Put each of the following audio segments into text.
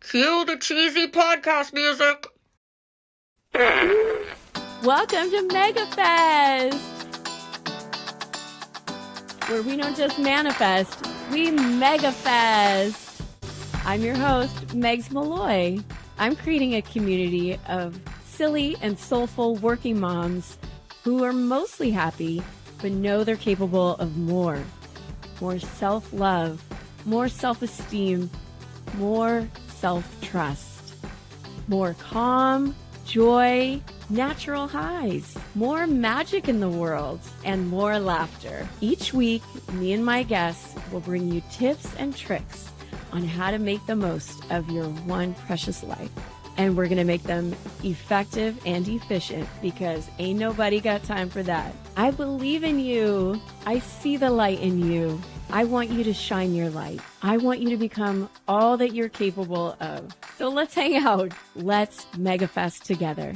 Cue the cheesy podcast music. Welcome to MegaFest, where we don't just manifest, we MegaFest. I'm your host, Megs Malloy. I'm creating a community of silly and soulful working moms who are mostly happy, but know they're capable of more. More self-love, more self-esteem, more self-trust, more calm, joy, natural highs, more magic in the world, and more laughter. Each week, me and my guests will bring you tips and tricks on how to make the most of your one precious life. And we're going to make them effective and efficient because ain't nobody got time for that. I believe in you. I see the light in you. I want you to shine your light. I want you to become all that you're capable of. So let's hang out. Let's MegaFest together.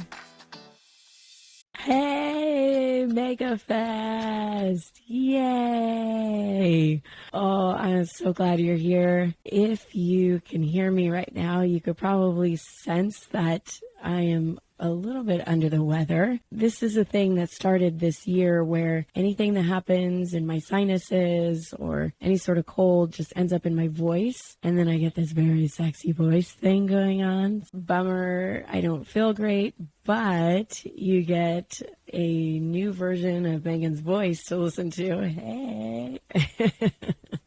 Hey, MegaFest. Yay. Oh, I'm so glad you're here. If you can hear me right now, you could probably sense that I am a little bit under the weather. This is a thing that started this year where anything that happens in my sinuses or any sort of cold just ends up in my voice. And then I get this very sexy voice thing going on. Bummer, I don't feel great, but you get a new version of Megan's voice to listen to. Hey.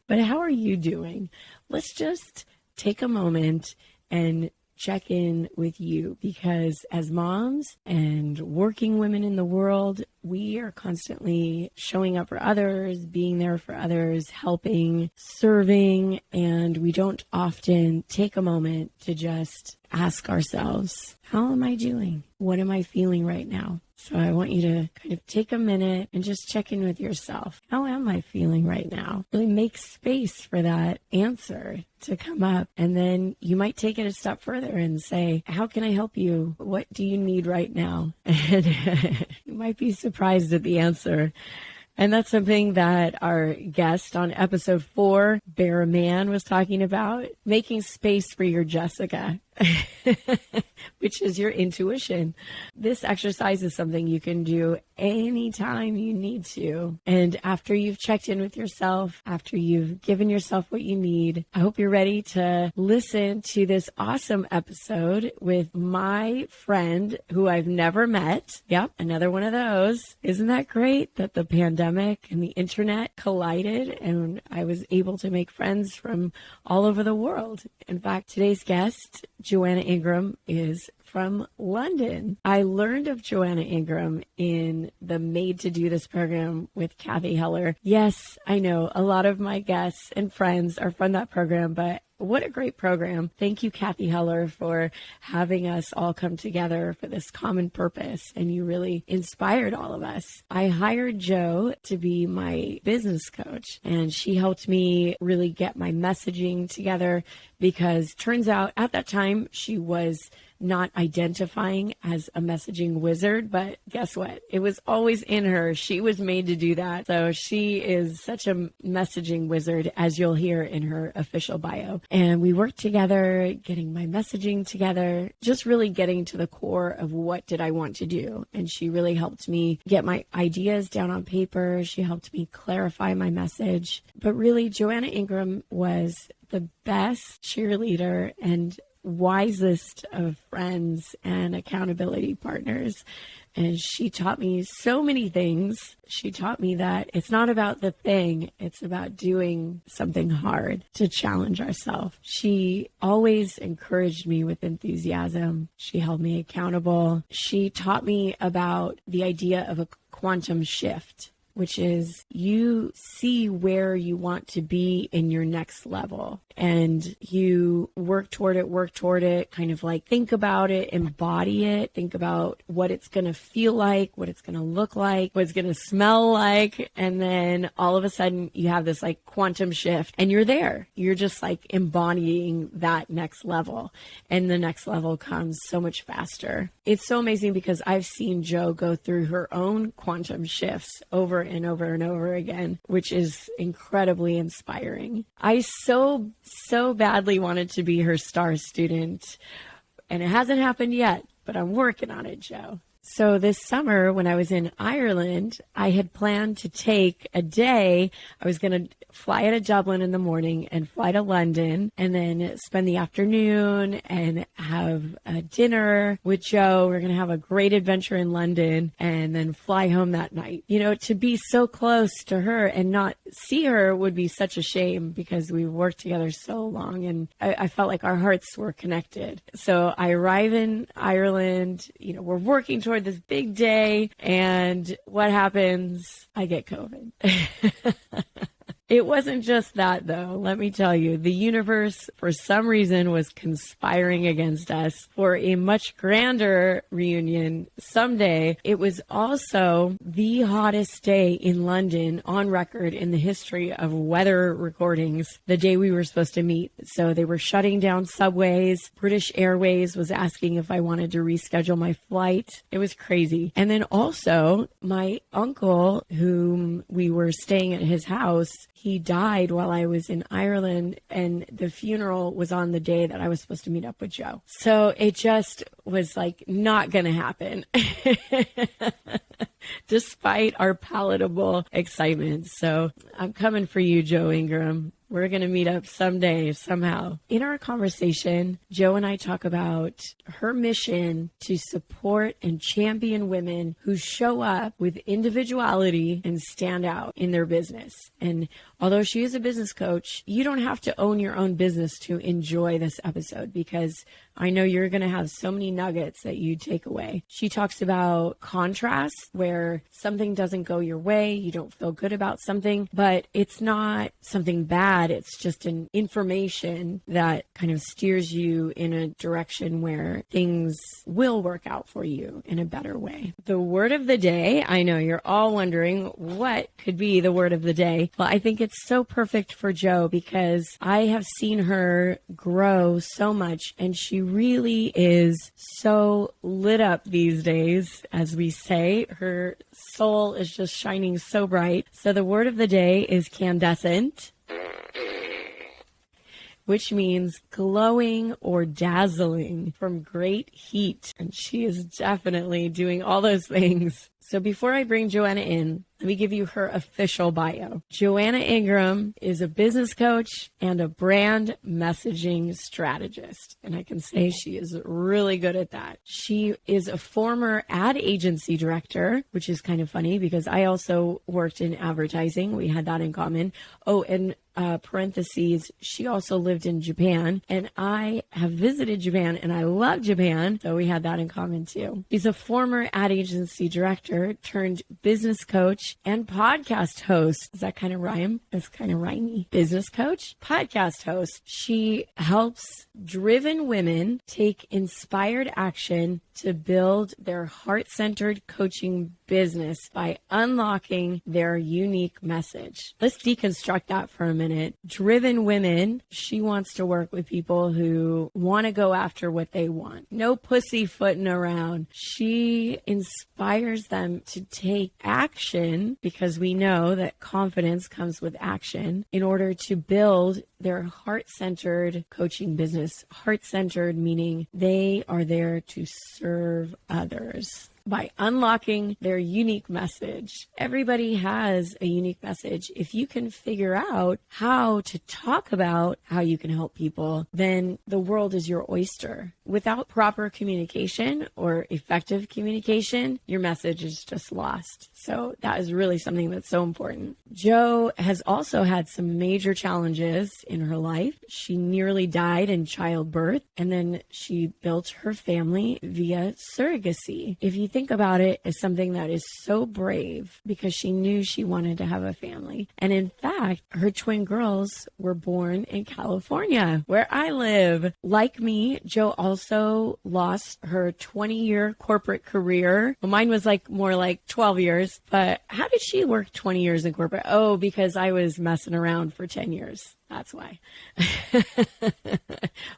But how are you doing? Let's just take a moment and check in with you, because as moms and working women in the world, we are constantly showing up for others, being there for others, helping, serving, and we don't often take a moment to just ask ourselves, how am I doing? What am I feeling right now? So I want you to kind of take a minute and just check in with yourself. How am I feeling right now? Really make space for that answer to come up. And then you might take it a step further and say, how can I help you? What do you need right now? And you might be surprised at the answer. And that's something that our guest on episode 4, Bear Man, was talking about, making space for your Jessica, which is your intuition. This exercise is something you can do anytime you need to. And after you've checked in with yourself, after you've given yourself what you need, I hope you're ready to listen to this awesome episode with my friend who I've never met. Yep, another one of those. Isn't that great that the pandemic and the internet collided and I was able to make friends from all over the world? In fact, today's guest, Joanna Ingram, is from London. I learned of Joanna Ingram in the Made to Do This program with Kathy Heller. Yes, I know a lot of my guests and friends are from that program, but what a great program. Thank you, Kathy Heller, for having us all come together for this common purpose. And you really inspired all of us. I hired Jo to be my business coach, and she helped me really get my messaging together, because turns out at that time she was not identifying as a messaging wizard, but guess what? It was always in her. She was made to do that. So she is such a messaging wizard, as you'll hear in her official bio. And we worked together, getting my messaging together, just really getting to the core of what did I want to do. And she really helped me get my ideas down on paper. She helped me clarify my message. But really, Joanna Ingram was the best cheerleader and wisest of friends and accountability partners. And she taught me so many things. She taught me that it's not about the thing, it's about doing something hard to challenge ourselves. She always encouraged me with enthusiasm. She held me accountable. She taught me about the idea of a quantum shift, which is you see where you want to be in your next level and you work toward it, kind of like think about it, embody it, think about what it's going to feel like, what it's going to look like, what it's going to smell like. And then all of a sudden you have this like quantum shift and you're there. You're just like embodying that next level. And the next level comes so much faster. It's so amazing because I've seen Jo go through her own quantum shifts over and over again, which is incredibly inspiring. I so badly wanted to be her star student, and it hasn't happened yet, but I'm working on it, Joe. So this summer when I was in Ireland, I had planned to take a day. I was going to fly out of Dublin in the morning and fly to London and then spend the afternoon and have a dinner with Joe. We're going to have a great adventure in London and then fly home that night. You know, to be so close to her and not see her would be such a shame because we worked together so long and I felt like our hearts were connected. So I arrive in Ireland, you know, we're working toward this big day, and what happens? I get COVID. It wasn't just that, though. Let me tell you, the universe, for some reason, was conspiring against us for a much grander reunion someday. It was also the hottest day in London on record in the history of weather recordings the day we were supposed to meet. So they were shutting down subways. British Airways was asking if I wanted to reschedule my flight. It was crazy. And then also, my uncle, whom we were staying at his house, he died while I was in Ireland, and the funeral was on the day that I was supposed to meet up with Joe. So it just was like not going to happen, despite our palatable excitement. So I'm coming for you, Joe Ingram. We're going to meet up someday, somehow. In our conversation, Joe and I talk about her mission to support and champion women who show up with individuality and stand out in their business. And although she is a business coach, you don't have to own your own business to enjoy this episode, because I know you're going to have so many nuggets that you take away. She talks about contrast, where something doesn't go your way, you don't feel good about something, but it's not something bad. It's just an information that kind of steers you in a direction where things will work out for you in a better way. The word of the day, I know you're all wondering what could be the word of the day. Well, I think it's so perfect for Joe because I have seen her grow so much, and she really is so lit up these days, as we say. Her soul is just shining so bright. So the word of the day is candescent, which means glowing or dazzling from great heat. And she is definitely doing all those things. So before I bring Joanna in, let me give you her official bio. Joanna Ingram is a business coach and a brand messaging strategist. And I can say she is really good at that. She is a former ad agency director, which is kind of funny because I also worked in advertising. We had that in common. Oh, and parentheses, she also lived in Japan, and I have visited Japan and I love Japan. So we had that in common too. She's a former ad agency director turned business coach and podcast host. Does that kind of rhyme? It's kind of rhymey. Business coach, podcast host. She helps driven women take inspired action to build their heart-centered coaching business by unlocking their unique message. Let's deconstruct that for a minute. Driven women, she wants to work with people who want to go after what they want. No pussyfooting around. She inspires them to take action, because we know that confidence comes with action, in order to build their heart-centered coaching business. Heart-centered meaning they are there to serve others by unlocking their unique message. Everybody has a unique message. If you can figure out how to talk about how you can help people, then the world is your oyster. Without proper communication or effective communication, your message is just lost. So that is really something that's so important. Jo has also had some major challenges in her life. She nearly died in childbirth, and then she built her family via surrogacy. If you think about it as something that is so brave, because she knew she wanted to have a family. And in fact, her twin girls were born in California, where I live. Like me, Jo also lost her 20-year corporate career. Well, mine was more like 12 years. But how did she work 20 years in corporate? Oh, because I was messing around for 10 years. That's why.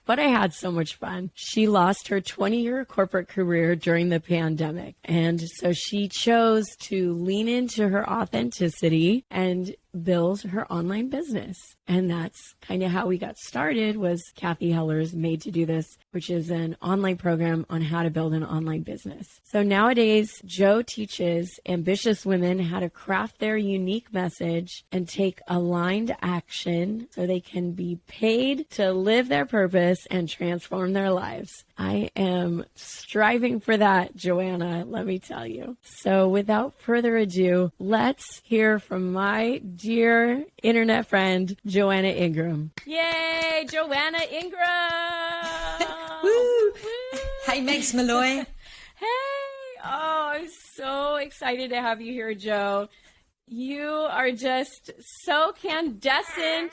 But I had so much fun. She lost her 20-year corporate career during the pandemic. And so she chose to lean into her authenticity and build her online business. And that's kind of how we got started, was Kathy Heller's Made to Do This, which is an online program on how to build an online business. So nowadays, Jo teaches ambitious women how to craft their unique message and take aligned action so they can be paid to live their purpose and transform their lives. I am striving for that, Joanna, let me tell you. So without further ado, let's hear from my dear internet friend, Joanna Ingram. Yay, Joanna Ingram! Woo! Hey, Megs Malloy. Hey! Oh, I'm so excited to have you here, Jo. You are just so candescent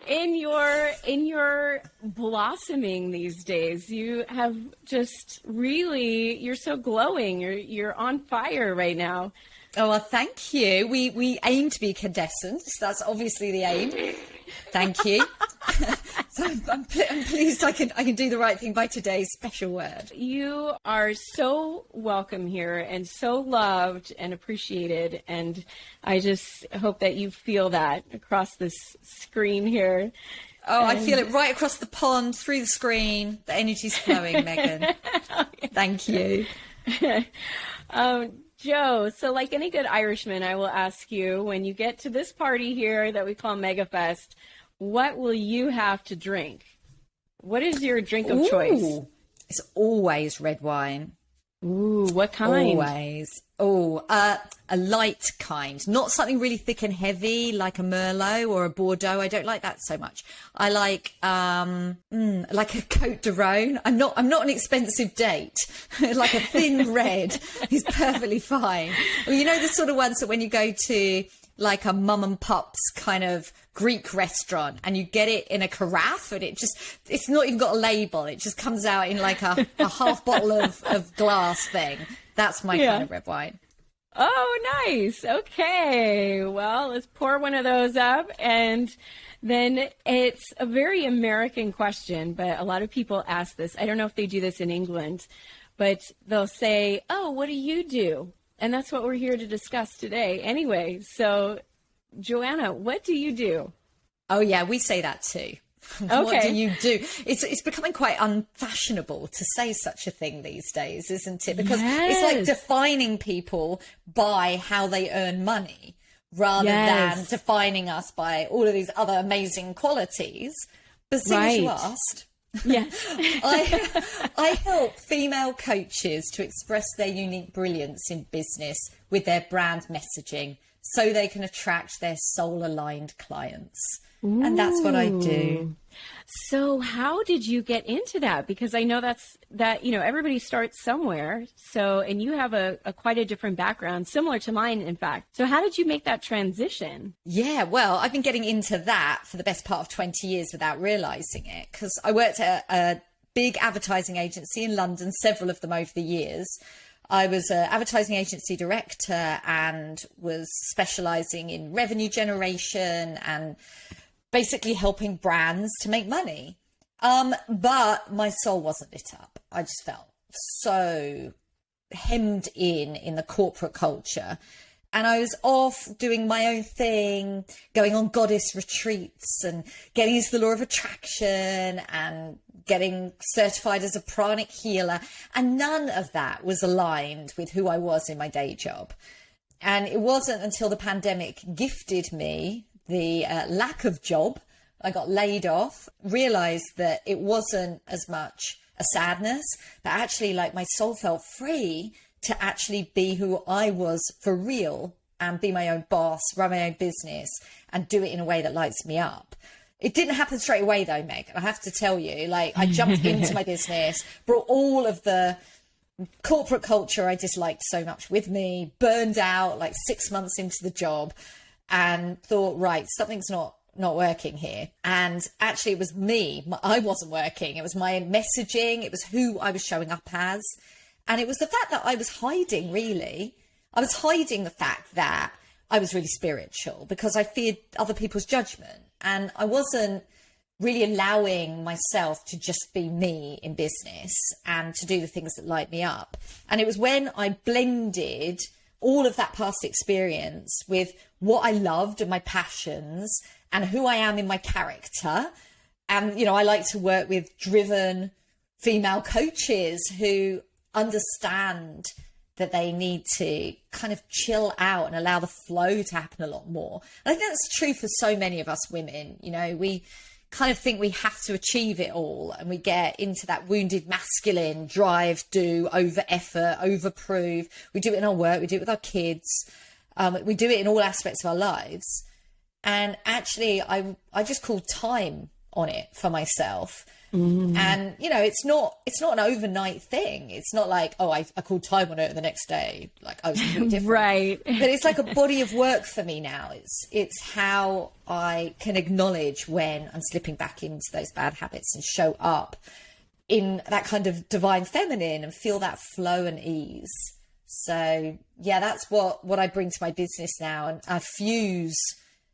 in your blossoming these days. You have just really, you're so glowing. You're on fire right now. Oh, well, thank you. We aim to be candescent. That's obviously the aim. Thank you. So I'm pleased I can do the right thing by today's special word. You are so welcome here and so loved and appreciated. And I just hope that you feel that across this screen here. Oh, I feel it right across the pond, through the screen. The energy's flowing, Megan. Thank you. Jo, so like any good Irishman, I will ask you, when you get to this party here that we call MegaFest, what will you have to drink? What is your drink of choice? It's always red wine. Ooh, what kind? Always. Oh, a light kind, not something really thick and heavy like a Merlot or a Bordeaux. I don't like that so much. I like a Côte de Rhone. I'm not an expensive date. Like a thin red is perfectly fine. Well, you know, the sort of ones that when you go to like a mum and pop's kind of Greek restaurant and you get it in a carafe and it's not even got a label. It just comes out in like a half bottle of glass thing. That's my kind of red wine. Oh, nice. Okay. Well, let's pour one of those up. And then it's a very American question, but a lot of people ask this. I don't know if they do this in England, but they'll say, oh, what do you do? And that's what we're here to discuss today. Anyway, so Joanna, what do you do? Oh, yeah, we say that too. Okay. What do you do? It's becoming quite unfashionable to say such a thing these days, isn't it? Because it's like defining people by how they earn money rather than defining us by all of these other amazing qualities. But seeing as you asked, yes, I help female coaches to express their unique brilliance in business with their brand messaging so they can attract their soul-aligned clients. Ooh. And that's what I do. So how did you get into that? Because I know that, you know, everybody starts somewhere. So, and you have a quite a different background, similar to mine, in fact. So how did you make that transition? Yeah, well, I've been getting into that for the best part of 20 years without realizing it, because I worked at a big advertising agency in London, several of them over the years. I was an advertising agency director and was specializing in revenue generation and basically helping brands to make money. But my soul wasn't lit up. I just felt so hemmed in the corporate culture. And I was off doing my own thing, going on goddess retreats and getting into the law of attraction and getting certified as a pranic healer. And none of that was aligned with who I was in my day job. And it wasn't until the pandemic gifted me the lack of job. I got laid off, realized that it wasn't as much a sadness, but actually like my soul felt free to actually be who I was for real and be my own boss, run my own business and do it in a way that lights me up. It didn't happen straight away though, Meg. I have to tell you, like I jumped into my business, brought all of the corporate culture I disliked so much with me, burned out like 6 months into the job and thought, right, something's not working here. And actually it was me. I wasn't working. It was my messaging. It was who I was showing up as. And it was the fact that I was hiding, really. I was hiding the fact that I was really spiritual because I feared other people's judgment. And I wasn't really allowing myself to just be me in business and to do the things that light me up. And it was when I blended all of that past experience with what I loved and my passions and who I am in my character. And, you know, I like to work with driven female coaches who understand that they need to kind of chill out and allow the flow to happen a lot more. And I think that's true for so many of us women. You know, we kind of think we have to achieve it all, and we get into that wounded masculine drive, do, over effort, over prove. We do it in our work, we do it with our kids, we do it in all aspects of our lives. And actually I just called time on it for myself. And, you know, it's not an overnight thing. It's not like, oh, I called time on it the next day. Like, I was completely different. Right. But it's like a body of work for me now. It's how I can acknowledge when I'm slipping back into those bad habits and show up in that kind of divine feminine and feel that flow and ease. So, yeah, that's what I bring to my business now. And I fuse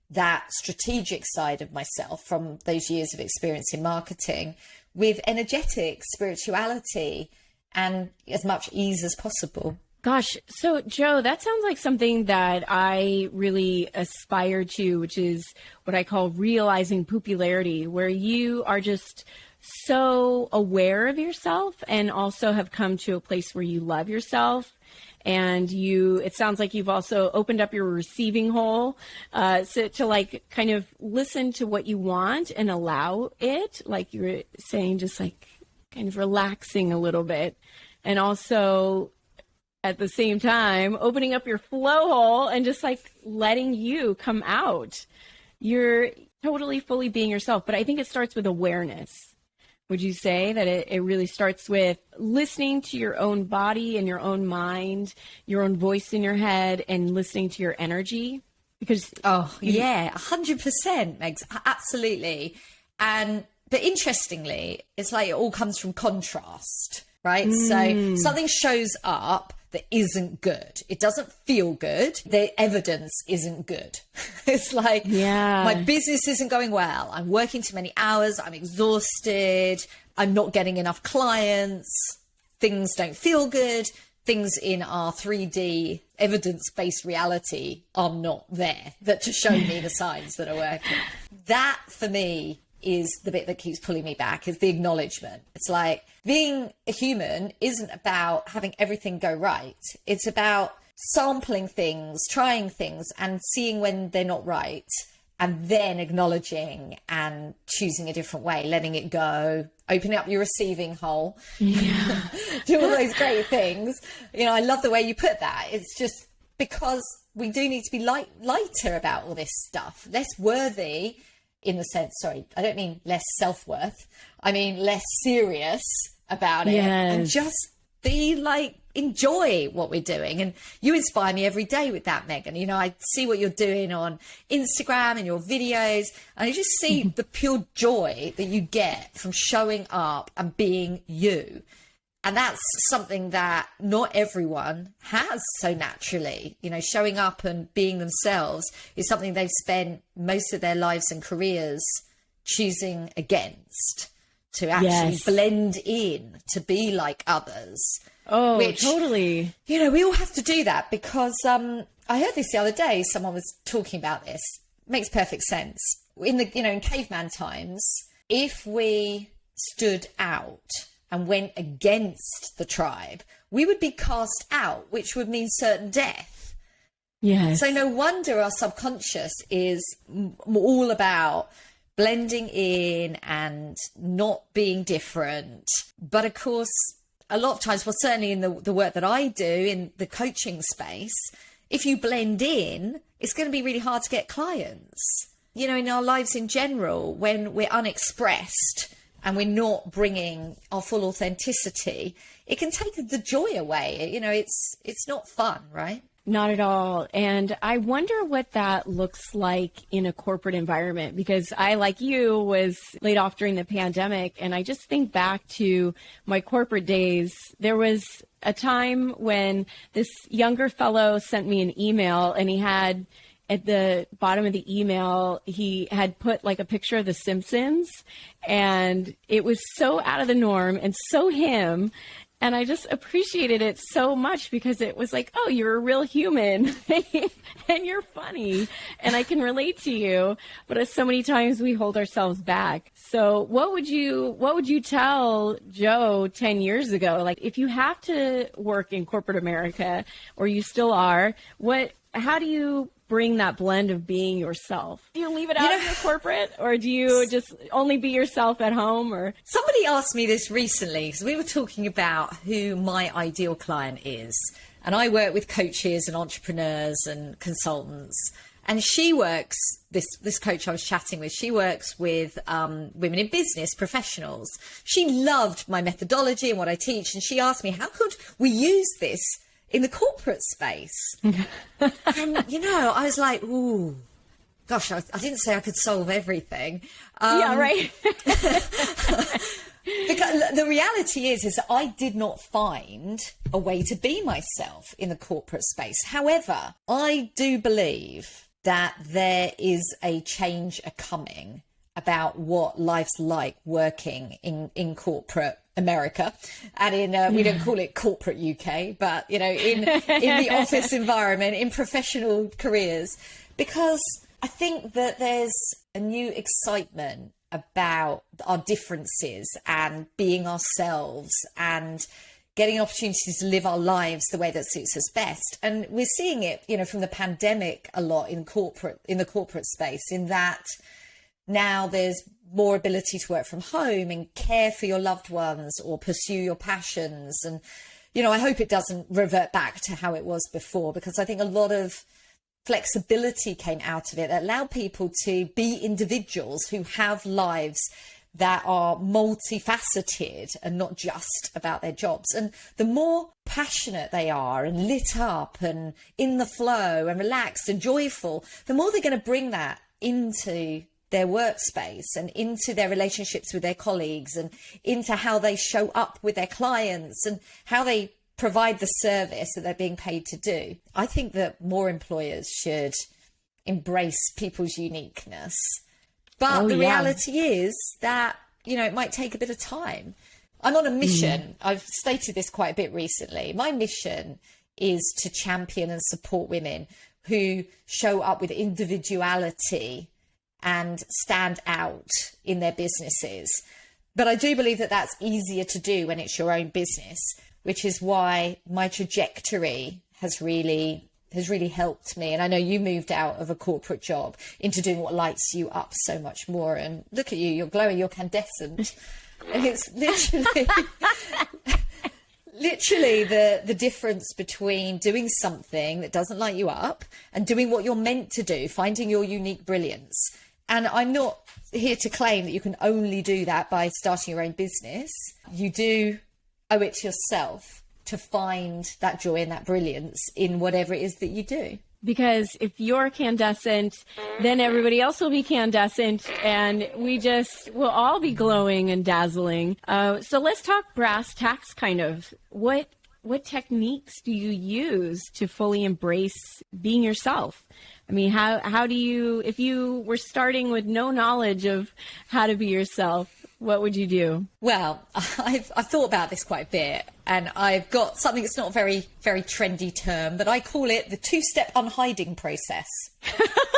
that strategic side of myself from those years of experience in marketing with energetic spirituality and as much ease as possible. Gosh, so Jo, that sounds like something that I really aspire to, which is what I call realizing popularity, where you are just so aware of yourself and also have come to a place where you love yourself. And it sounds like you've also opened up your receiving hole so to like kind of listen to what you want and allow it, like you were saying, just like kind of relaxing a little bit. And also at the same time, opening up your flow hole and just like letting you come out. You're totally fully being yourself. But I think it starts with awareness. Would you say that it really starts with listening to your own body and your own mind, your own voice in your head, and listening to your energy? Because yeah, 100%, Megs, absolutely. But interestingly, it's like it all comes from contrast, right? So something shows up that isn't good. It doesn't feel good. The evidence isn't good. It's like, my business isn't going well. I'm working too many hours. I'm exhausted. I'm not getting enough clients. Things don't feel good. Things in our 3D evidence-based reality are not there that to show me the signs that are working. That for me is the bit that keeps pulling me back, is the acknowledgement. It's like being a human isn't about having everything go right. It's about sampling things, trying things and seeing when they're not right, and then acknowledging and choosing a different way, letting it go, opening up your receiving hole, do all those great things. You know, I love the way you put that. It's just because we do need to be lighter about all this stuff, less worthy, in the sense, sorry, I don't mean less self-worth. I mean less serious about it, and just be like, enjoy what we're doing. And you inspire me every day with that, Megan. You know, I see what you're doing on Instagram and your videos, and I just see the pure joy that you get from showing up and being you. And that's something that not everyone has so naturally. You know, showing up and being themselves is something they've spent most of their lives and careers choosing against, to actually blend in, to be like others. Oh, which, totally. You know, we all have to do that because I heard this the other day. Someone was talking about this. It makes perfect sense. In caveman times, if we stood out and went against the tribe, we would be cast out, which would mean certain death. Yes. So no wonder our subconscious is all about blending in and not being different. But of course, a lot of times, well, certainly in the work that I do in the coaching space, if you blend in, it's going to be really hard to get clients. You know, in our lives in general, when we're unexpressed and we're not bringing our full authenticity, it can take the joy away. You know, it's not fun, right? Not at all. And I wonder what that looks like in a corporate environment, because I, like you, was laid off during the pandemic. And I just think back to my corporate days. There was a time when this younger fellow sent me an email, and he had at the bottom of the email, he had put like a picture of The Simpsons, and it was so out of the norm and so him. And I just appreciated it so much because it was like, oh, you're a real human and you're funny and I can relate to you. But so many times we hold ourselves back. So what would you tell Joe 10 years ago? Like, if you have to work in corporate America, or you still are, how do you bring that blend of being yourself? Do you leave it out of your corporate, or do you just only be yourself at home? Or somebody asked me this recently, because we were talking about who my ideal client is. And I work with coaches and entrepreneurs and consultants. And she works, this coach I was chatting with, she works with women in business, professionals. She loved my methodology and what I teach. And she asked me, how could we use this in the corporate space? And, I was like, ooh, gosh, I didn't say I could solve everything. Yeah, right. Because the reality is that I did not find a way to be myself in the corporate space. However, I do believe that there is a change coming about what life's like working in corporate America, and in we don't call it corporate UK, but in the office environment, in professional careers, because I think that there's a new excitement about our differences and being ourselves and getting opportunities to live our lives the way that suits us best. And we're seeing it, from the pandemic a lot in the corporate space, in that now there's more ability to work from home and care for your loved ones or pursue your passions. And, I hope it doesn't revert back to how it was before, because I think a lot of flexibility came out of it that allowed people to be individuals who have lives that are multifaceted and not just about their jobs. And the more passionate they are and lit up and in the flow and relaxed and joyful, the more they're going to bring that into their workspace and into their relationships with their colleagues and into how they show up with their clients and how they provide the service that they're being paid to do. I think that more employers should embrace people's uniqueness. But the reality is that, it might take a bit of time. I'm on a mission. I've stated this quite a bit recently. My mission is to champion and support women who show up with individuality and stand out in their businesses. But I do believe that that's easier to do when it's your own business, which is why my trajectory has really helped me. And I know you moved out of a corporate job into doing what lights you up so much more. And look at you, you're glowing, you're candescent. And it's literally the difference between doing something that doesn't light you up and doing what you're meant to do, finding your unique brilliance. And I'm not here to claim that you can only do that by starting your own business. You do owe it to yourself to find that joy and that brilliance in whatever it is that you do. Because if you're candescent, then everybody else will be candescent, and we'll all be glowing and dazzling. So let's talk brass tacks, kind of. What techniques do you use to fully embrace being yourself? I mean, how do you, if you were starting with no knowledge of how to be yourself, what would you do? Well, I've thought about this quite a bit, and I've got something that's not a very, very trendy term, but I call it the 2-step unhiding process.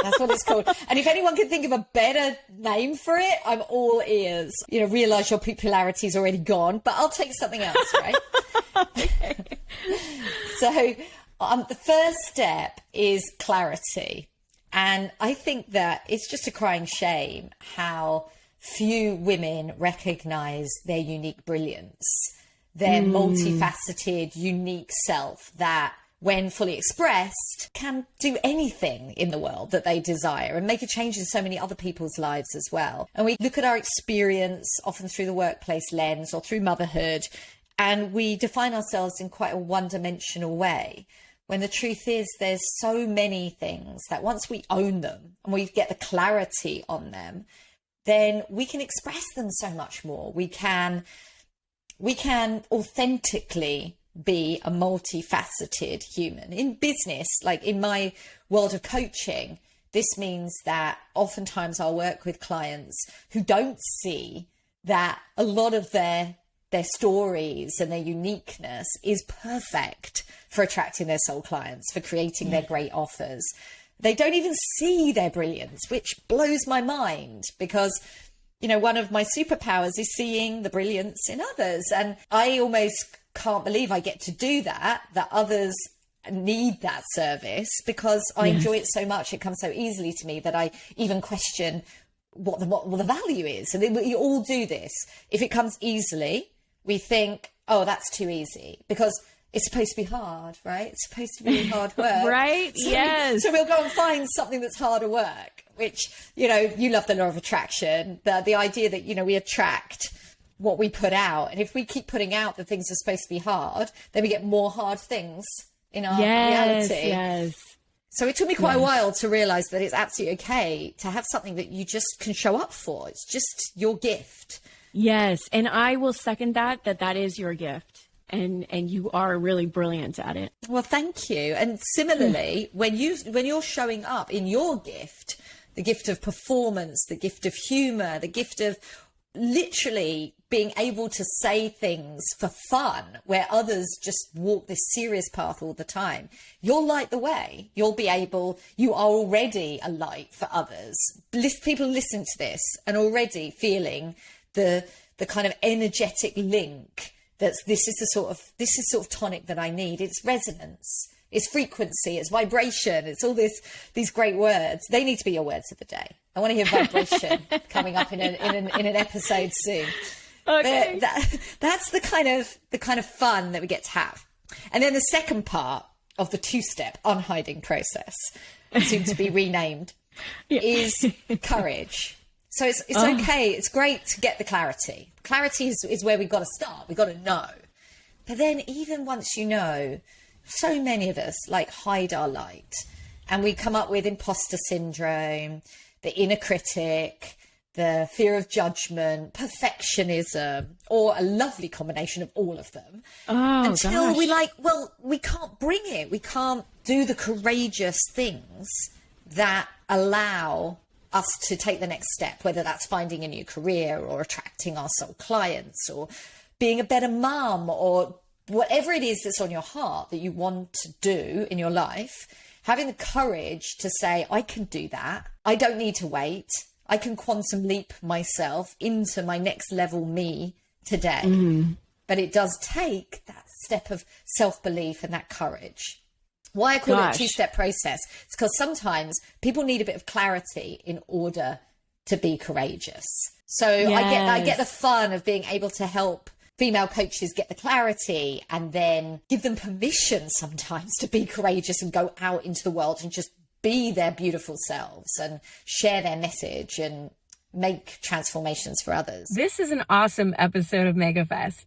That's what it's called. And if anyone can think of a better name for it, I'm all ears. Realize your popularity is already gone, but I'll take something else, right? So the first step is clarity. And I think that it's just a crying shame how few women recognize their unique brilliance, their multifaceted, unique self that, when fully expressed, can do anything in the world that they desire and make a change in so many other people's lives as well. And we look at our experience often through the workplace lens or through motherhood, and we define ourselves in quite a one-dimensional way, when the truth is there's so many things that once we own them and we get the clarity on them, then we can express them so much more. We can authentically be a multifaceted human. In business, like in my world of coaching, this means that oftentimes I'll work with clients who don't see that a lot of their stories and their uniqueness is perfect for attracting their soul clients, for creating their great offers. They don't even see their brilliance, which blows my mind, because, you know, one of my superpowers is seeing the brilliance in others. And I almost can't believe I get to do that others need that service, because I enjoy it so much. It comes so easily to me that I even question what the value is. And we all do this. If it comes easily, we think, oh, that's too easy, because it's supposed to be hard, right? It's supposed to be hard work. Right? So, yes. So we'll go and find something that's harder work, which, you know, you love the law of attraction, the idea that, you know, we attract what we put out. And if we keep putting out the things that are supposed to be hard, then we get more hard things in our reality. Yes. So it took me quite a while to realize that it's absolutely okay to have something that you just can show up for. It's just your gift. Yes. And I will second that is your gift. And you are really brilliant at it. Well, thank you. And similarly, when you're showing up in your gift, the gift of performance, the gift of humor, the gift of literally being able to say things for fun, where others just walk this serious path all the time, you'll light the way. You are already a light for others. People listen to this and already feeling the kind of energetic link. This is sort of tonic that I need. It's resonance, it's frequency, it's vibration, it's all these great words. They need to be your words of the day. I want to hear vibration coming up in an episode soon. Okay. That's the kind of fun that we get to have. And then the second part of the 2-step unhiding process, soon to be renamed, is courage. So it's okay. It's great to get the clarity. Clarity is where we've got to start. We've got to know. But then even once you know, so many of us like hide our light, and we come up with imposter syndrome, the inner critic, the fear of judgment, perfectionism, or a lovely combination of all of them. Until we can't bring it. We can't do the courageous things that allow us to take the next step, whether that's finding a new career or attracting our soul clients or being a better mum or whatever it is that's on your heart that you want to do in your life. Having the courage to say, I can do that. I don't need to wait. I can quantum leap myself into my next level me today. But it does take that step of self-belief and that courage. Why I call it a 2-step process, it's because sometimes people need a bit of clarity in order to be courageous. So I get the fun of being able to help female coaches get the clarity and then give them permission sometimes to be courageous and go out into the world and just be their beautiful selves and share their message and make transformations for others. This is an awesome episode of MegaFest,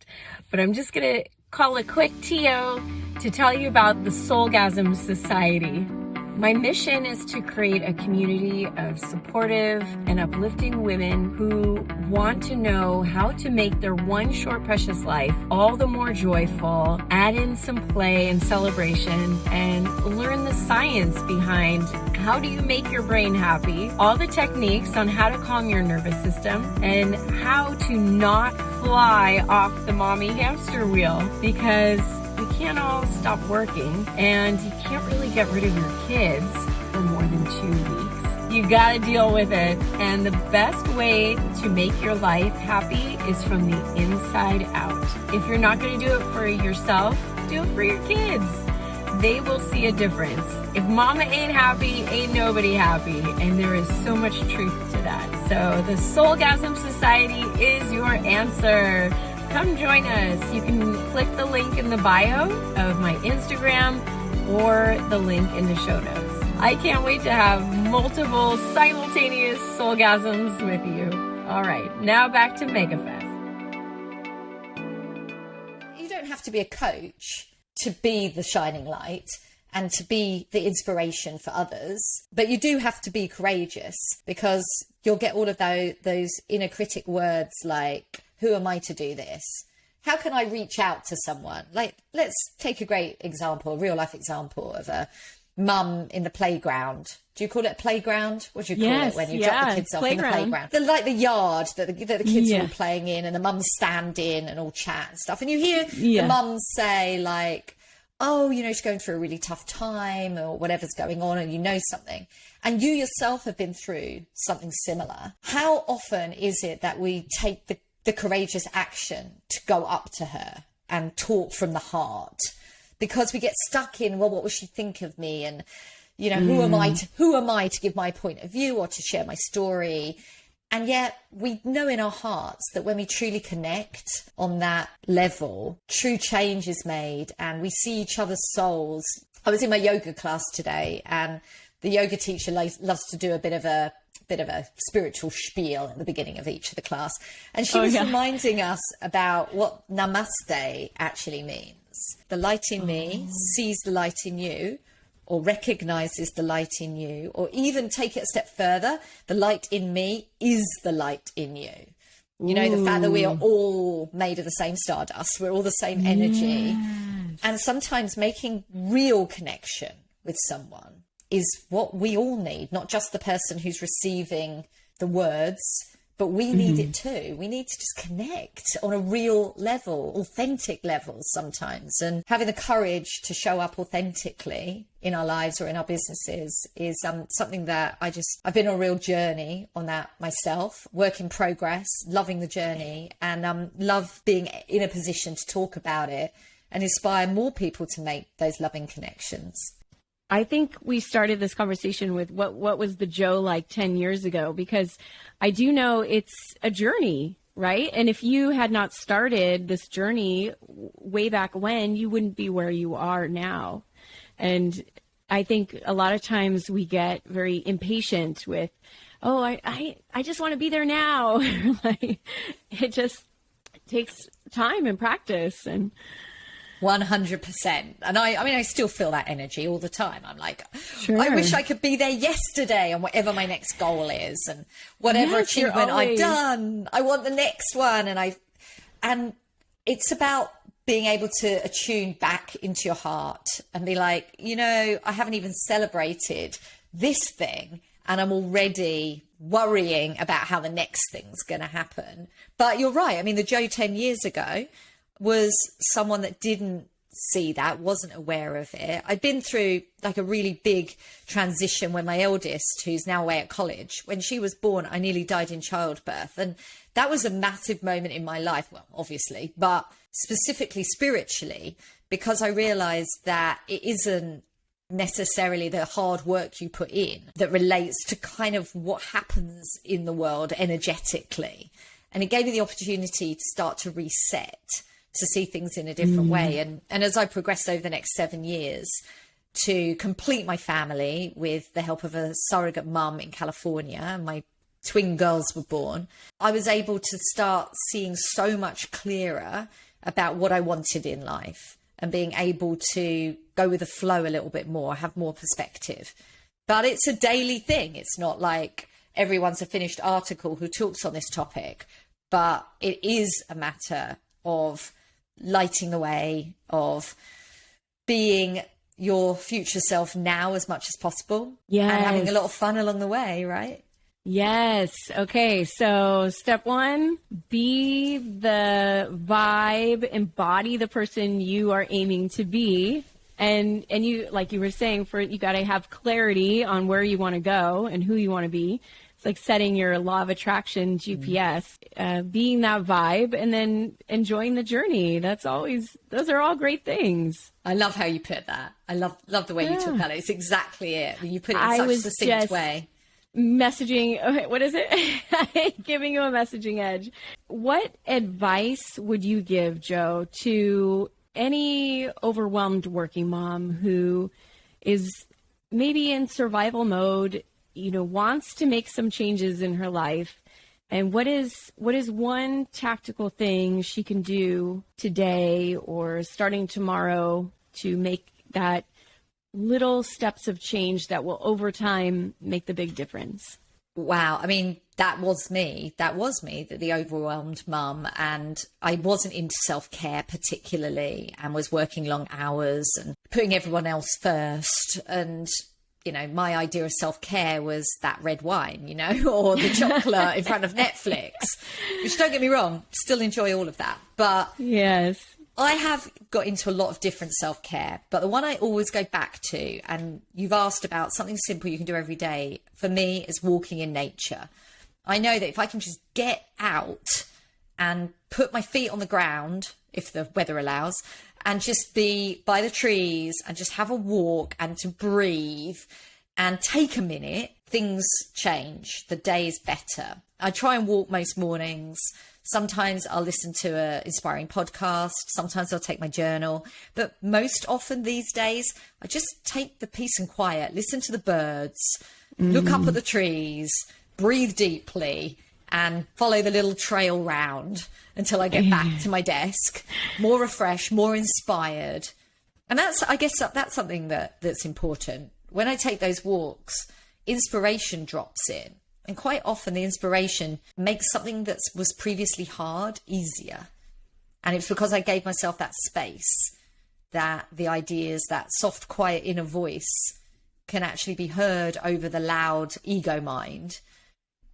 but I'm just going to call a quick TO to tell you about the Soulgasm Society. My mission is to create a community of supportive and uplifting women who want to know how to make their one short precious life all the more joyful, add in some play and celebration, and learn the science behind how do you make your brain happy, all the techniques on how to calm your nervous system, and how to not fly off the mommy hamster wheel, because you can't all stop working and you can't really get rid of your kids for more than 2 weeks. You gotta deal with it. And the best way to make your life happy is from the inside out. If you're not gonna do it for yourself, do it for your kids. They will see a difference. If mama ain't happy, ain't nobody happy. And there is so much truth to that. So the Soulgasm Society is your answer. Come join us. You can click the link in the bio of my Instagram or the link in the show notes. I can't wait to have multiple simultaneous soulgasms with you. All right, now back to MegaFest. You don't have to be a coach to be the shining light and to be the inspiration for others, but you do have to be courageous, because you'll get all of those inner critic words like, who am I to do this? how can I reach out to someone? Like, let's take a great example, a real life example of a mum in the playground. Do you call it a playground? What do you call it when you drop the kids off in the playground? Like the yard that the kids are all playing in, and the mums stand in and all chat and stuff. And you hear the mums say like, oh, you know, she's going through a really tough time or whatever's going on, and you know something. And you yourself have been through something similar. How often is it that we take the courageous action to go up to her and talk from the heart? Because we get stuck in, well, what will she think of me? And, you know, who am I to give my point of view or to share my story? And yet we know in our hearts that when we truly connect on that level, true change is made and we see each other's souls. I was in my yoga class today, and the yoga teacher loves to do a bit of a spiritual spiel at the beginning of each of the class. And she was reminding us about what namaste actually means. The light in me sees the light in you, or recognizes the light in you, or even take it a step further, the light in me is the light in you. You know, the fact that we are all made of the same stardust, we're all the same energy. Yes. And sometimes making real connection with someone is what we all need, not just the person who's receiving the words, but we need it too. We need to just connect on a real level, authentic level sometimes. And having the courage to show up authentically in our lives or in our businesses is something that I've been on a real journey on that myself, work in progress, loving the journey, and love being in a position to talk about it and inspire more people to make those loving connections. I think we started this conversation with what was the Joe like 10 years ago, because I do know it's a journey, right? And if you had not started this journey way back when, you wouldn't be where you are now. And I think a lot of times we get very impatient with, oh, I just want to be there now. Like, it just takes time and practice. And 100%. And I mean, I still feel that energy all the time. I'm like, sure. I wish I could be there yesterday on whatever my next goal is and whatever achievement I've done. I want the next one. And it's about being able to attune back into your heart and be like, you know, I haven't even celebrated this thing and I'm already worrying about how the next thing's going to happen. But you're right. I mean, the Joe 10 years ago was someone that didn't see that, wasn't aware of it. I'd been through like a really big transition when my eldest, who's now away at college, when she was born, I nearly died in childbirth. And that was a massive moment in my life. Well, obviously, but specifically spiritually, because I realized that it isn't necessarily the hard work you put in that relates to kind of what happens in the world energetically. And it gave me the opportunity to start to reset, to see things in a different way. And as I progressed over the next 7 years to complete my family with the help of a surrogate mum in California, my twin girls were born, I was able to start seeing so much clearer about what I wanted in life and being able to go with the flow a little bit more, have more perspective. But it's a daily thing. It's not like everyone's a finished article who talks on this topic, but it is a matter of lighting the way, of being your future self now as much as possible. Yes. And having a lot of fun along the way, right? Yes. Okay. So step one, be the vibe, embody the person you are aiming to be. And you, like you were saying, you got to have clarity on where you want to go and who you want to be. It's like setting your law of attraction GPS, being that vibe, and then enjoying the journey. Those are all great things. I love how you put that. I love the way you talk about it. It's exactly it. You put it in such a succinct way. Messaging, okay, what is it? Giving you a messaging edge. What advice would you give, Joe, to any overwhelmed working mom who is maybe in survival mode, wants to make some changes in her life? And what is one tactical thing she can do today or starting tomorrow to make that little steps of change that will over time make the big difference? Wow. I mean, that was me, the overwhelmed mum. And I wasn't into self-care particularly, and was working long hours and putting everyone else first. And, you know, my idea of self-care was that red wine, you know, or the chocolate in front of Netflix, which, don't get me wrong, still enjoy all of that. But yes, I have got into a lot of different self-care, but the one I always go back to, and you've asked about something simple you can do every day, for me is walking in nature. I know that if I can just get out and put my feet on the ground, if the weather allows, and just be by the trees and just have a walk and to breathe and take a minute, things change. The day is better. I try and walk most mornings. Sometimes I'll listen to an inspiring podcast. Sometimes I'll take my journal. But most often these days, I just take the peace and quiet, listen to the birds, look up at the trees, breathe deeply, and follow the little trail round until I get back to my desk, more refreshed, more inspired. And I guess that's something that's important. When I take those walks, inspiration drops in. And quite often the inspiration makes something that was previously hard easier. And it's because I gave myself that space, that the ideas, that soft, quiet inner voice can actually be heard over the loud ego mind.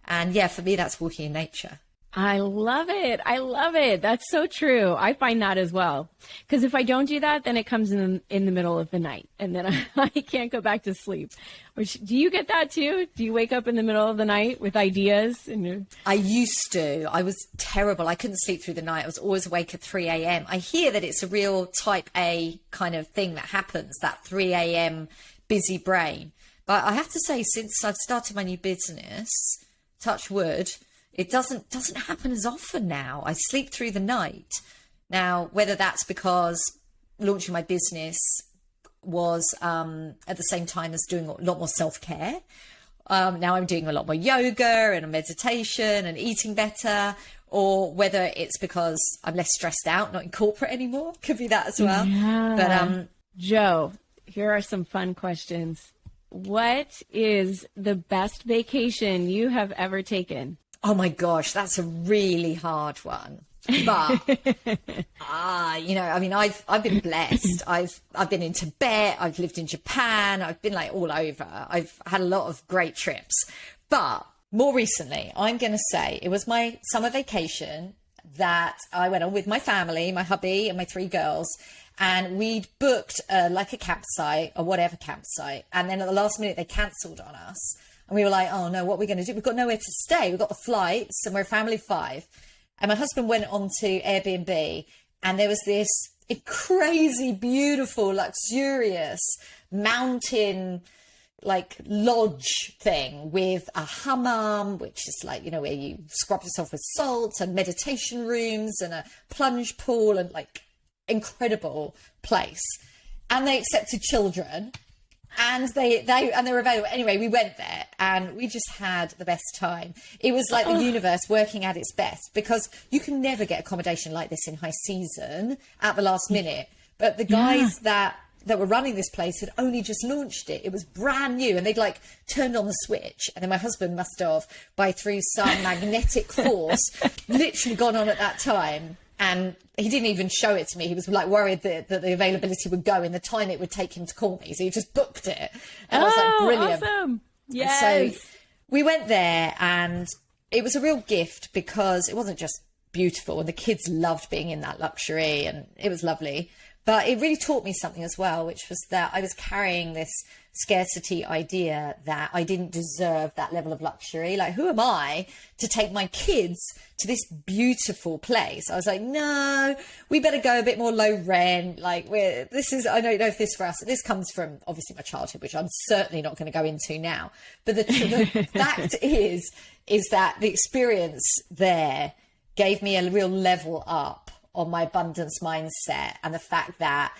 And yeah, for me, that's walking in nature. I love it. I love it. That's so true. I find that as well. Because if I don't do that, then it comes in the middle of the night, and then I can't go back to sleep. Do you get that too? Do you wake up in the middle of the night with ideas? I used to. I was terrible. I couldn't sleep through the night. I was always awake at 3 a.m. I hear that it's a real type A kind of thing that happens, that 3 a.m. busy brain. But I have to say, since I've started my new business, touch wood, it doesn't happen as often now. I sleep through the night. Now, whether that's because launching my business was at the same time as doing a lot more self-care. Now I'm doing a lot more yoga and meditation and eating better, or whether it's because I'm less stressed out, not in corporate anymore. Could be that as well. Yeah. But Jo, here are some fun questions. What is the best vacation you have ever taken? Oh my gosh, that's a really hard one. But you know, I mean, I've been blessed. I've been in Tibet, I've lived in Japan, I've been like all over. I've had a lot of great trips. But more recently, I'm going to say it was my summer vacation that I went on with my family, my hubby and my 3 girls. And we'd booked like a campsite or whatever campsite. And then at the last minute, they cancelled on us. And we were like, oh no, what are we going to do? We've got nowhere to stay. We've got the flights and we're a family of 5. And my husband went on to Airbnb, and there was this crazy, beautiful, luxurious mountain like lodge thing with a hammam, which is like, you know, where you scrub yourself with salt, and meditation rooms and a plunge pool, and like incredible place. And they accepted children. And they were available. Anyway, we went there and we just had the best time. It was like the universe working at its best, because you can never get accommodation like this in high season at the last minute. But the guys that were running this place had only just launched it. It was brand new, and they'd like turned on the switch. And then my husband must have, through some magnetic force, literally gone on at that time. And he didn't even show it to me. He was like worried that the availability would go in the time it would take him to call me. So he just booked it. And I was like, brilliant. Awesome. Yes. So we went there, and it was a real gift because it wasn't just beautiful, and the kids loved being in that luxury, and it was lovely. But it really taught me something as well, which was that I was carrying this scarcity idea that I didn't deserve that level of luxury. Like, who am I to take my kids to this beautiful place? I was like, no, we better go a bit more low rent. Like, I don't know if this for us, this comes from obviously my childhood, which I'm certainly not going to go into now. But the fact is that the experience there gave me a real level up on my abundance mindset, and the fact that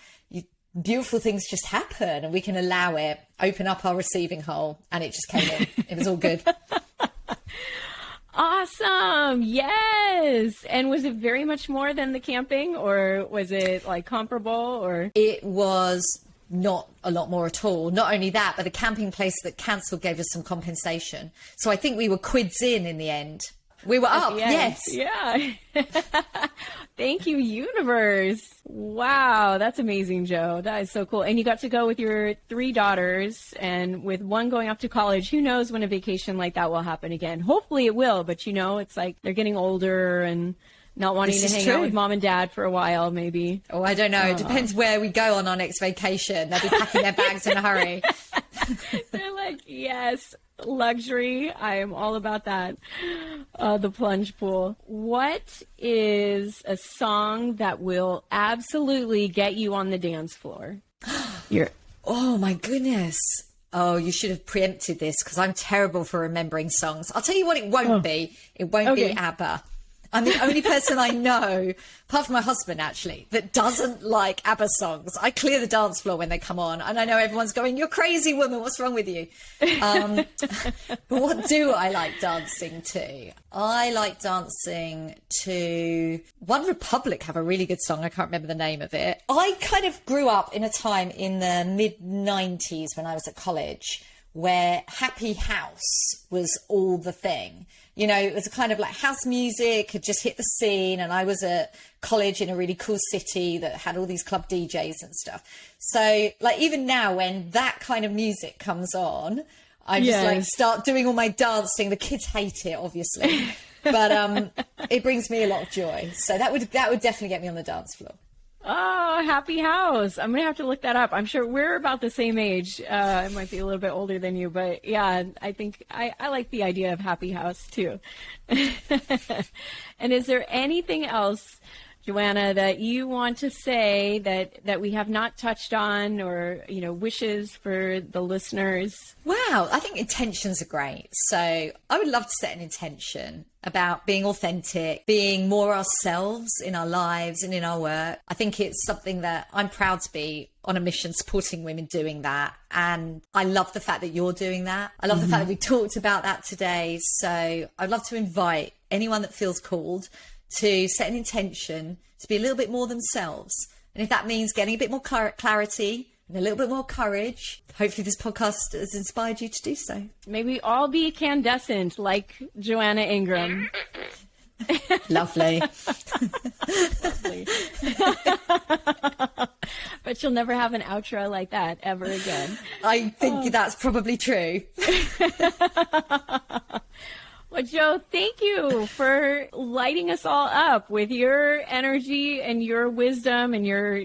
beautiful things just happen and we can allow it, open up our receiving hole, and it just came in. It was all good. Awesome. Yes. And was it very much more than the camping, or was it like comparable, or? It was not a lot more at all. Not only that, but the camping place that cancelled gave us some compensation. So I think we were quids in the end. We were up, yes. Yeah. Thank you, universe. Wow, that's amazing, Joe. That is so cool. And you got to go with your 3 daughters, and with one going off to college. Who knows when a vacation like that will happen again? Hopefully it will, but it's like they're getting older and not wanting to hang out with mom and dad for a while, maybe. Oh, I don't know. It depends where we go on our next vacation. They'll be packing their bags in a hurry. They're like, yes, luxury. I am all about that. The plunge pool. What is a song that will absolutely get you on the dance floor? Oh, my goodness. Oh, you should have preempted this because I'm terrible for remembering songs. I'll tell you what it won't be. It won't be ABBA. I'm the only person I know, apart from my husband actually, that doesn't like ABBA songs. I clear the dance floor when they come on, and I know everyone's going, "You're crazy, woman, what's wrong with you?" But what do I like dancing to? I like dancing to One Republic have a really good song. I can't remember the name of it. I kind of grew up in a time in the mid-90s when I was at college where Happy House was all the thing. It was a kind of like house music had just hit the scene, and I was at college in a really cool city that had all these club DJs and stuff. So like even now when that kind of music comes on, I just like start doing all my dancing. The kids hate it, obviously, but it brings me a lot of joy. So that would definitely get me on the dance floor. Oh, Happy House. I'm going to have to look that up. I'm sure we're about the same age. I might be a little bit older than you, but yeah, I think I like the idea of Happy House too. And is there anything else, Joanna, that you want to say that we have not touched on, or, wishes for the listeners? Wow, I think intentions are great. So I would love to set an intention about being authentic, being more ourselves in our lives and in our work. I think it's something that I'm proud to be on a mission supporting women doing that. And I love the fact that you're doing that. I love the fact that we talked about that today. So I'd love to invite anyone that feels called to set an intention to be a little bit more themselves. And if that means getting a bit more clarity and a little bit more courage, hopefully this podcast has inspired you to do so. May we all be candescent like Joanna Ingram. Lovely. Lovely. But you'll never have an outro like that ever again. I think that's probably true. Well, Joe, thank you for lighting us all up with your energy and your wisdom and your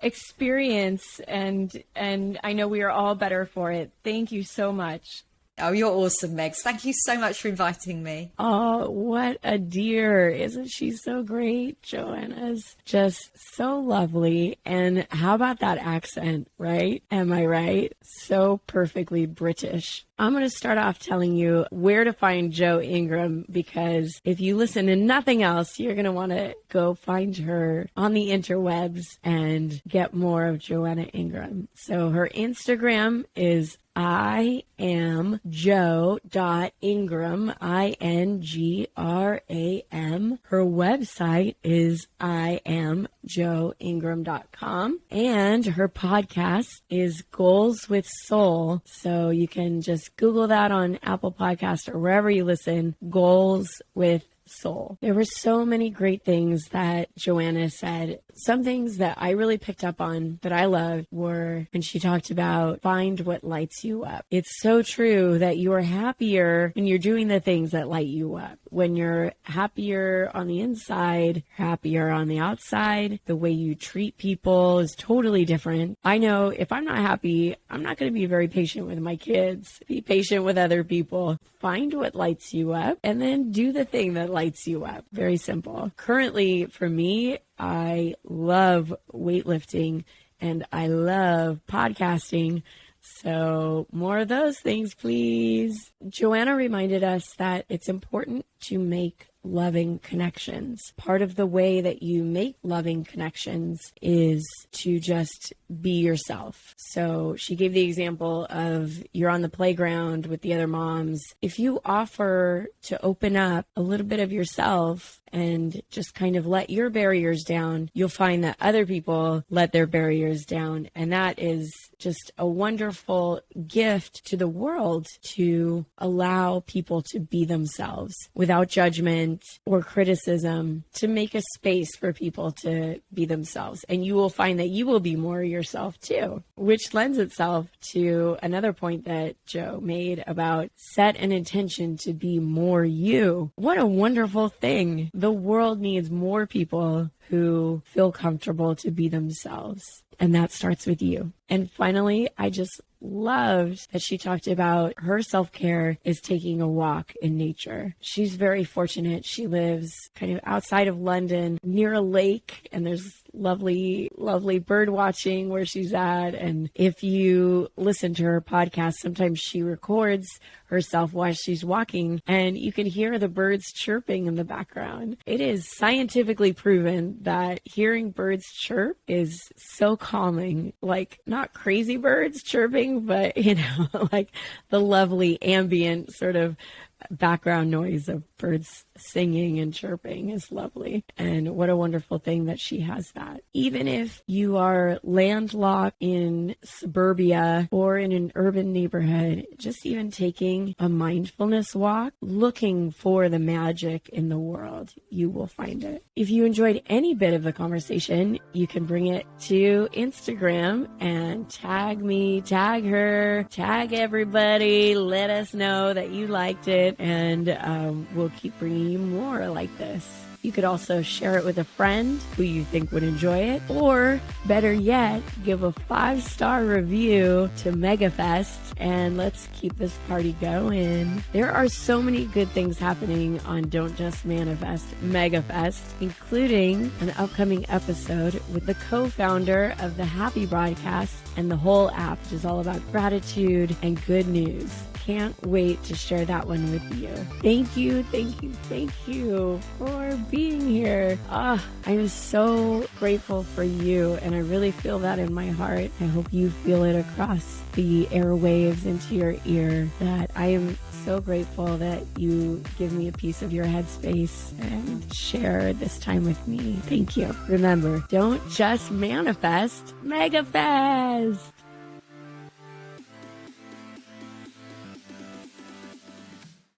experience. And I know we are all better for it. Thank you so much. Oh, you're awesome, Megs. Thank you so much for inviting me. Oh, what a dear. Isn't she so great? Joanna's just so lovely. And how about that accent, right? Am I right? So perfectly British. I'm going to start off telling you where to find Jo Ingram, because if you listen to nothing else, you're going to want to go find her on the interwebs and get more of Joanna Ingram. So her Instagram is I am jo.ingram, INGRAM. Her website is IamJoIngram.com. And her podcast is Goals with Soul. So you can just Google that on Apple Podcasts or wherever you listen, Goals with Soul. There were so many great things that Joanna said. Some things that I really picked up on that I loved were when she talked about find what lights you up. It's so true that you are happier when you're doing the things that light you up. When you're happier on the inside, happier on the outside, the way you treat people is totally different. I know if I'm not happy, I'm not going to be very patient with my kids. Be patient with other people. Find what lights you up and then do the thing that lights you up. Very simple. Currently, for me, I love weightlifting and I love podcasting. So more of those things, please. Joanna reminded us that it's important to make loving connections. Part of the way that you make loving connections is to just be yourself. So she gave the example of you're on the playground with the other moms. If you offer to open up a little bit of yourself and just kind of let your barriers down, you'll find that other people let their barriers down. And that is just a wonderful gift to the world to allow people to be themselves without judgment or criticism, to make a space for people to be themselves. And you will find that you will be more yourself too, which lends itself to another point that Joe made about set an intention to be more you. What a wonderful thing. The world needs more people who feel comfortable to be themselves. And that starts with you. And finally, I just loved that she talked about her self-care is taking a walk in nature. She's very fortunate. She lives kind of outside of London near a lake, and there's lovely bird watching where she's at. And if you listen to her podcast, sometimes she records herself while she's walking, and you can hear the birds chirping in the background. It is scientifically proven that hearing birds chirp is so calming, like not crazy birds chirping, but like the lovely ambient sort of background noise of birds singing and chirping is lovely. And what a wonderful thing that she has that. Even if you are landlocked in suburbia or in an urban neighborhood, just even taking a mindfulness walk, looking for the magic in the world, you will find it. If you enjoyed any bit of the conversation, you can bring it to Instagram and tag me, tag her, tag everybody. Let us know that you liked it, and we'll keep bringing you more like this. You could also share it with a friend who you think would enjoy it, or better yet, give a 5-star review to MegaFest, and let's keep this party going. There are so many good things happening on Don't Just Manifest MegaFest, including an upcoming episode with the co-founder of the Happy Broadcast and the whole app, which is all about gratitude and good news. Can't wait to share that one with you. Thank you for being here. I am so grateful for you, and I really feel that in my heart. I hope you feel it across the airwaves into your ear, that I am so grateful that you give me a piece of your headspace and share this time with me. Thank you. Remember, don't just manifest, MegaFest.